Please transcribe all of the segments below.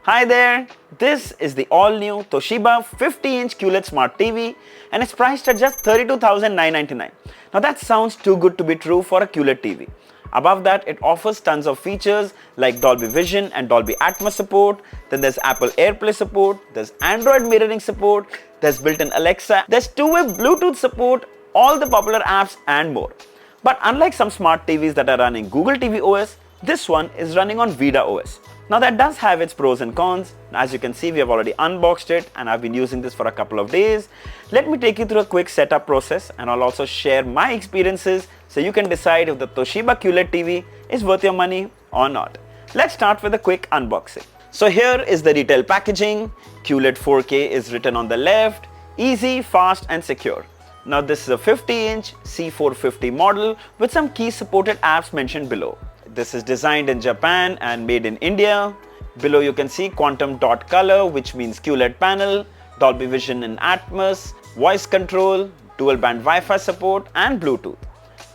Hi there, this is the all-new Toshiba 50-inch QLED Smart TV and it's priced at just 32,999. Now that sounds too good to be true for a QLED TV. Above that, it offers tons of features like Dolby Vision and Dolby Atmos support, then there's Apple AirPlay support, there's Android mirroring support, there's built-in Alexa, there's two-way Bluetooth support, all the popular apps and more. But unlike some smart TVs that are running Google TV OS, this one is running on VIDA OS. Now that does have its pros and cons. As you can see, we have already unboxed it and I've been using this for a couple of days. Let me take you through a quick setup process and I'll also share my experiences so you can decide if the Toshiba QLED TV is worth your money or not. Let's start with a quick unboxing. So here is the retail packaging. QLED 4K is written on the left. Easy, fast and secure. Now this is a 50-inch C450 model with some key supported apps mentioned below. This is designed in Japan and made in India. Below you can see quantum dot color, which means QLED panel, Dolby Vision and Atmos, voice control, dual band Wi-Fi support and Bluetooth.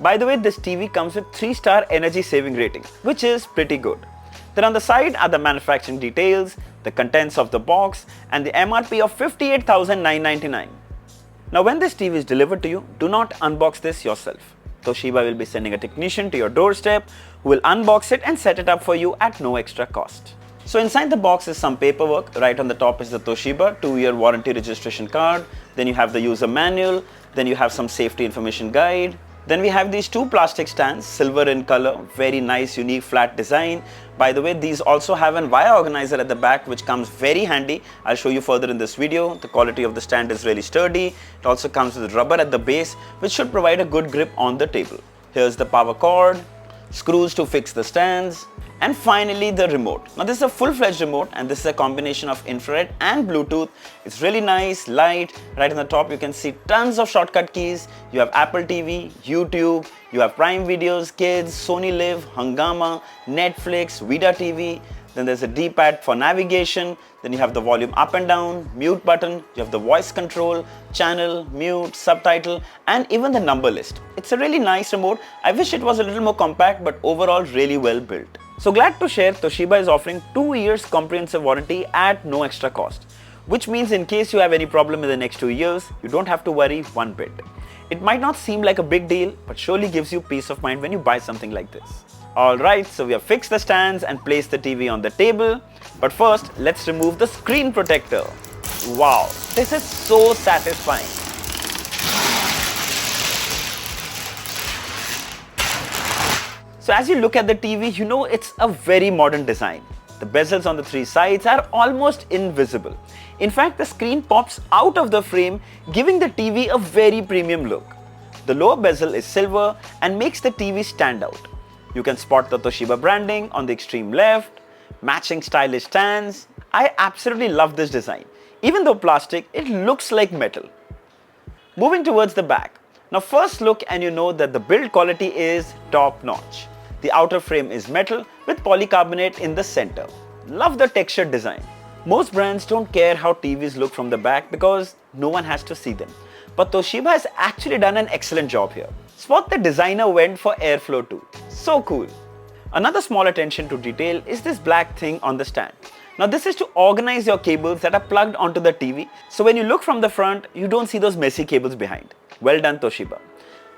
By the way, this TV comes with 3-star energy saving rating, which is pretty good. Then on the side are the manufacturing details, the contents of the box and the MRP of 58,999. Now when this TV is delivered to you, do not unbox this yourself. Toshiba will be sending a technician to your doorstep who will unbox it and set it up for you at no extra cost. So inside the box is some paperwork. Right on the top is the Toshiba 2-year warranty registration card. Then you have the user manual. Then you have some safety information guide. Then we have these two plastic stands, silver in color, very nice, unique, flat design. By the way, these also have an wire organizer at the back, which comes very handy. I'll show you further in this video. The quality of the stand is really sturdy. It also comes with rubber at the base, which should provide a good grip on the table. Here's the power cord, screws to fix the stands, and finally the remote. Now this is a full-fledged remote and this is a combination of infrared and Bluetooth. It's really nice, light. Right on the top you can see tons of shortcut keys. You have Apple TV, YouTube, you have Prime Videos, Kids, Sony Live, Hungama, Netflix, VIDA TV. Then there's a D-pad for navigation. Then you have the volume up and down, mute button, you have the voice control, channel, mute, subtitle, and even the number list. It's a really nice remote. I wish it was a little more compact, but overall really well built. So glad to share Toshiba is offering 2 years comprehensive warranty at no extra cost, which means in case you have any problem in the next 2 years, you don't have to worry one bit. It might not seem like a big deal, but surely gives you peace of mind when you buy something like this. Alright, so we have fixed the stands and placed the TV on the table. But first, let's remove the screen protector. Wow, this is so satisfying. So as you look at the TV, you know it's a very modern design. The bezels on the 3 sides are almost invisible. In fact, the screen pops out of the frame, giving the TV a very premium look. The lower bezel is silver and makes the TV stand out. You can spot the Toshiba branding on the extreme left, matching stylish stands. I absolutely love this design. Even though plastic, it looks like metal. Moving towards the back. Now first look and you know that the build quality is top notch. The outer frame is metal with polycarbonate in the center. Love the textured design. Most brands don't care how TVs look from the back because no one has to see them. But Toshiba has actually done an excellent job here. Spot the designer went for airflow too. So cool. Another small attention to detail is this black thing on the stand. Now this is to organize your cables that are plugged onto the TV. So when you look from the front, you don't see those messy cables behind. Well done, Toshiba.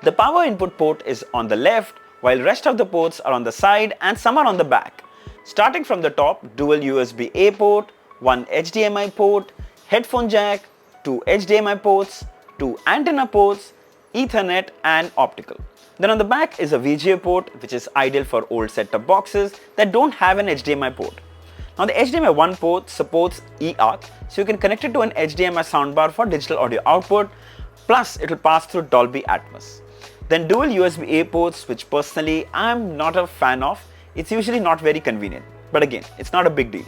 The power input port is on the left, while rest of the ports are on the side and some are on the back. Starting from the top, dual USB-A port, 1 HDMI port, headphone jack, 2 HDMI ports, 2 antenna ports, Ethernet and optical. Then on the back is a VGA port, which is ideal for old set-top boxes that don't have an HDMI port. Now the HDMI 1 port supports eARC, so you can connect it to an HDMI soundbar for digital audio output, plus it will pass through Dolby Atmos. Then dual USB-A ports, which personally I'm not a fan of. It's usually not very convenient, but again, it's not a big deal.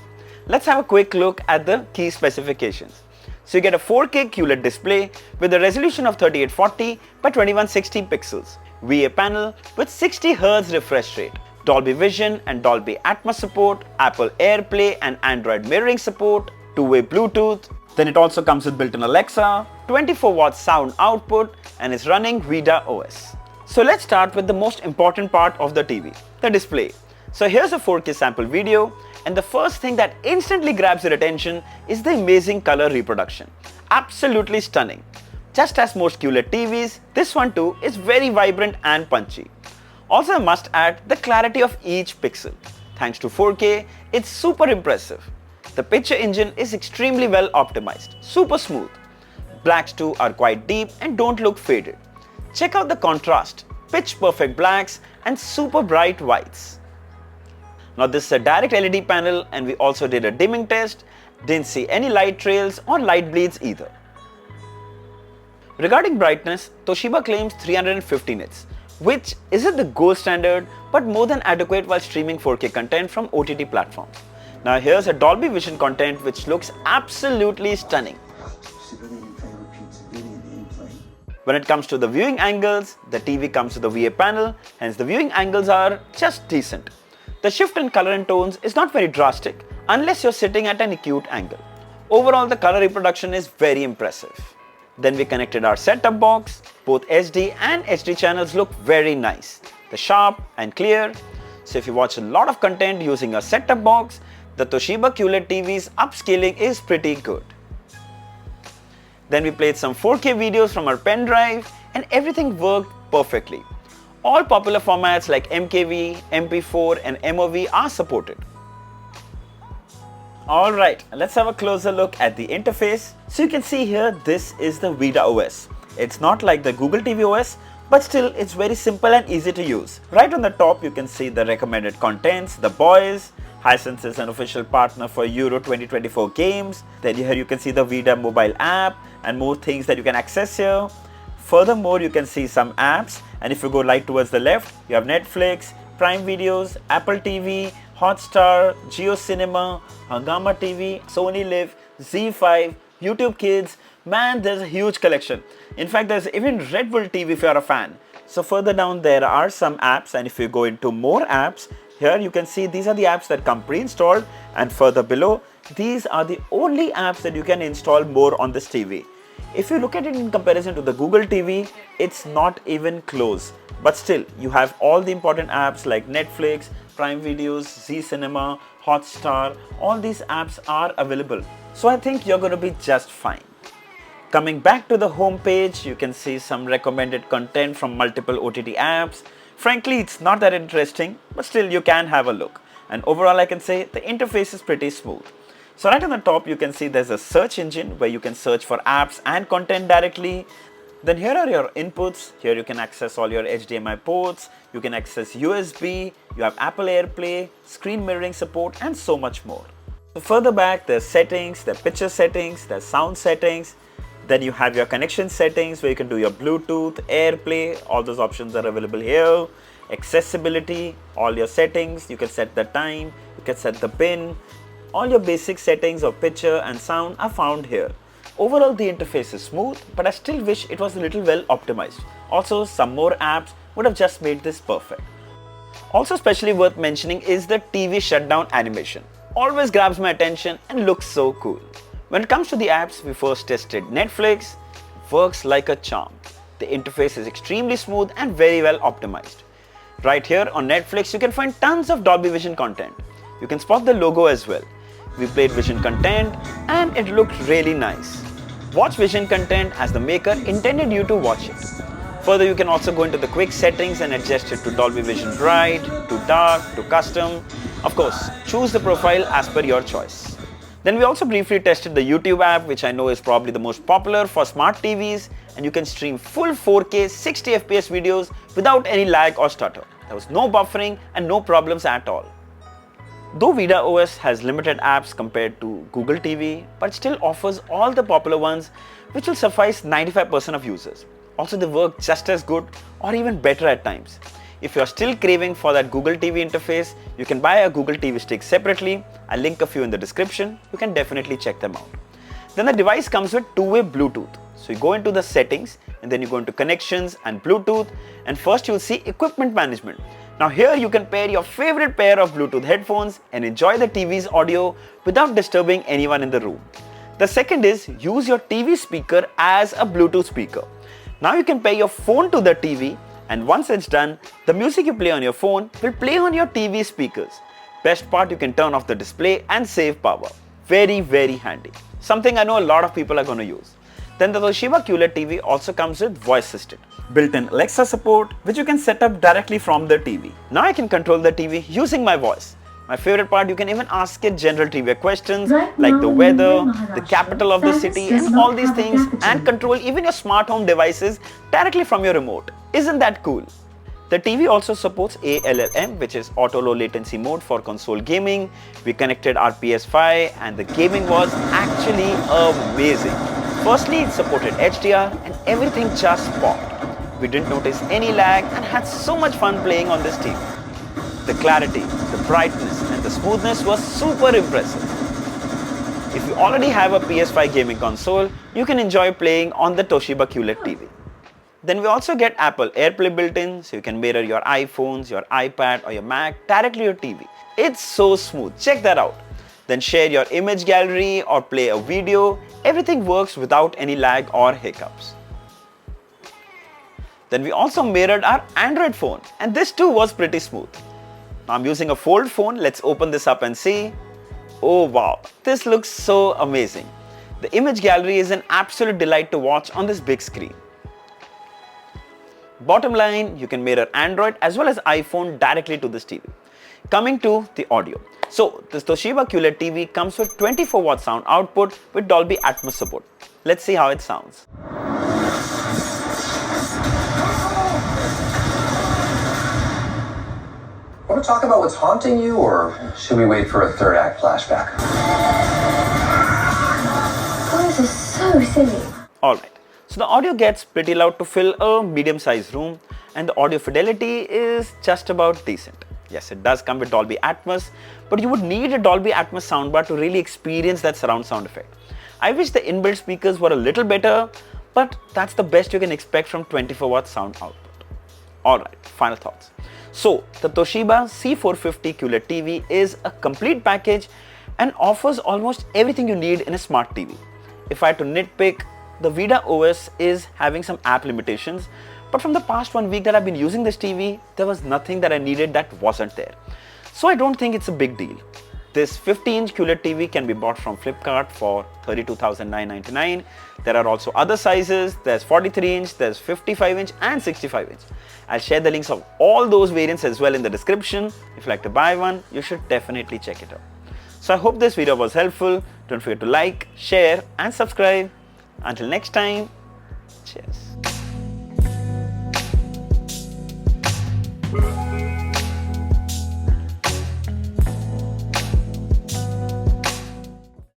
Let's have a quick look at the key specifications. So you get a 4K QLED display with a resolution of 3840 by 2160 pixels, VA panel with 60 Hz refresh rate, Dolby Vision and Dolby Atmos support, Apple AirPlay and Android mirroring support, two-way Bluetooth. Then it also comes with built-in Alexa, 24 watt sound output and is running VIDA OS. So let's start with the most important part of the TV, the display. So here's a 4K sample video. And the first thing that instantly grabs your attention is the amazing color reproduction. Absolutely stunning. Just as most QLED TVs, this one too is very vibrant and punchy. Also, I must add the clarity of each pixel. Thanks to 4K, it's super impressive. The picture engine is extremely well optimized, super smooth. Blacks too are quite deep and don't look faded. Check out the contrast, pitch perfect blacks and super bright whites. Now this is a direct LED panel and we also did a dimming test, didn't see any light trails or light bleeds either. Regarding brightness, Toshiba claims 350 nits, which isn't the gold standard but more than adequate while streaming 4K content from OTT platforms. Now here's a Dolby Vision content which looks absolutely stunning. When it comes to the viewing angles, the TV comes with a VA panel, hence the viewing angles are just decent. The shift in color and tones is not very drastic unless you're sitting at an acute angle. Overall, the color reproduction is very impressive. Then we connected our set-top box. Both SD and HD channels look very nice. They're sharp and clear. So if you watch a lot of content using a set-top box, the Toshiba QLED TV's upscaling is pretty good. Then we played some 4K videos from our pen drive and everything worked perfectly. All popular formats like MKV, MP4 and MOV are supported. Alright, let's have a closer look at the interface. So you can see here, this is the VIDA OS. It's not like the Google TV OS, but still it's very simple and easy to use. Right on the top you can see the recommended contents, the boys. Hisense is an official partner for Euro 2024 games. Then here you can see the VIDA mobile app and more things that you can access here. Furthermore, you can see some apps, and if you go right towards the left, you have Netflix, Prime Videos, Apple TV, Hotstar, Jio Cinema, Hungama TV, Sony Live, Z5, YouTube Kids. Man, there's a huge collection. In fact, there's even Red Bull TV if you're a fan. So further down there are some apps, and if you go into more apps, here you can see these are the apps that come pre-installed, and further below, these are the only apps that you can install more on this TV. If you look at it in comparison to the Google TV, it's not even close. But still, you have all the important apps like Netflix, Prime Videos, Z Cinema, Hotstar. All these apps are available. So I think you're going to be just fine. Coming back to the home page, you can see some recommended content from multiple OTT apps. Frankly, it's not that interesting, but still you can have a look. And overall, I can say the interface is pretty smooth. So right on the top, you can see there's a search engine where you can search for apps and content directly. Then here are your inputs. Here you can access all your HDMI ports. You can access USB. You have Apple AirPlay, screen mirroring support, and so much more. So further back, there's settings, there's picture settings, there's sound settings. Then you have your connection settings where you can do your Bluetooth, AirPlay. All those options are available here. Accessibility, all your settings. You can set the time. You can set the pin. All your basic settings of picture and sound are found here. Overall, the interface is smooth, but I still wish it was a little well optimized. Also, some more apps would have just made this perfect. Also, especially worth mentioning is the TV shutdown animation. Always grabs my attention and looks so cool. When it comes to the apps, we first tested Netflix. Works like a charm. The interface is extremely smooth and very well optimized. Right here on Netflix, you can find tons of Dolby Vision content. You can spot the logo as well. We played Vision content and it looked really nice. Watch Vision content as the maker intended you to watch it. Further, you can also go into the quick settings and adjust it to Dolby Vision Bright, to Dark, to Custom. Of course, choose the profile as per your choice. Then we also briefly tested the YouTube app, which I know is probably the most popular for smart TVs, and you can stream full 4K 60 FPS videos without any lag or stutter. There was no buffering and no problems at all. Though VIDA OS has limited apps compared to Google TV, but it still offers all the popular ones which will suffice 95% of users. Also, they work just as good or even better at times. If you are still craving for that Google TV interface, you can buy a Google TV stick separately. I'll link a few in the description. You can definitely check them out. Then the device comes with two-way Bluetooth. So you go into the settings and then you go into connections and Bluetooth, and first you'll see equipment management. Now here you can pair your favorite pair of Bluetooth headphones and enjoy the TV's audio without disturbing anyone in the room. The second is use your TV speaker as a Bluetooth speaker. Now you can pair your phone to the TV, and once it's done, the music you play on your phone will play on your TV speakers. Best part, you can turn off the display and save power. Very, very handy. Something I know a lot of people are going to use. Then the Toshiba QLED TV also comes with voice assistant. Built-in Alexa support, which you can set up directly from the TV. Now I can control the TV using my voice. My favorite part, you can even ask it general trivia questions like the weather, the capital of the city and all these things, and control even your smart home devices directly from your remote. Isn't that cool? The TV also supports ALLM, which is auto low latency mode for console gaming. We connected our PS5 and the gaming was actually amazing. Firstly, it supported HDR and everything just popped. We didn't notice any lag and had so much fun playing on this TV. The clarity, the brightness and the smoothness was super impressive. If you already have a PS5 gaming console, you can enjoy playing on the Toshiba QLED TV. Then we also get Apple AirPlay built in, so you can mirror your iPhones, your iPad or your Mac directly to your TV. It's so smooth, check that out. Then share your image gallery or play a video, everything works without any lag or hiccups. Then we also mirrored our Android phone and this too was pretty smooth. Now I'm using a fold phone, let's open this up and see. Oh wow, this looks so amazing. The image gallery is an absolute delight to watch on this big screen. Bottom line, you can mirror Android as well as iPhone directly to this TV. Coming to the audio. So, this Toshiba QLED TV comes with 24 watt sound output with Dolby Atmos support. Let's see how it sounds. Want to talk about what's haunting you, or should we wait for a third act flashback? Guys are so silly. Alright. So the audio gets pretty loud to fill a medium-sized room and the audio fidelity is just about decent. Yes, it does come with Dolby Atmos, but you would need a Dolby Atmos soundbar to really experience that surround sound effect. I wish the inbuilt speakers were a little better, but that's the best you can expect from 24 watt sound output. Alright, final thoughts. So, the Toshiba C450 QLED TV is a complete package and offers almost everything you need in a smart TV. If I had to nitpick, the Vida OS is having some app limitations, but from the past 1 week that I've been using this TV, there was nothing that I needed that wasn't there. So I don't think it's a big deal. This 50-inch QLED TV can be bought from Flipkart for $32,999. There are also other sizes, there's 43-inch, there's 55-inch and 65-inch. I'll share the links of all those variants as well in the description. If you'd like to buy one, you should definitely check it out. So I hope this video was helpful. Don't forget to like, share and subscribe. Until next time, cheers.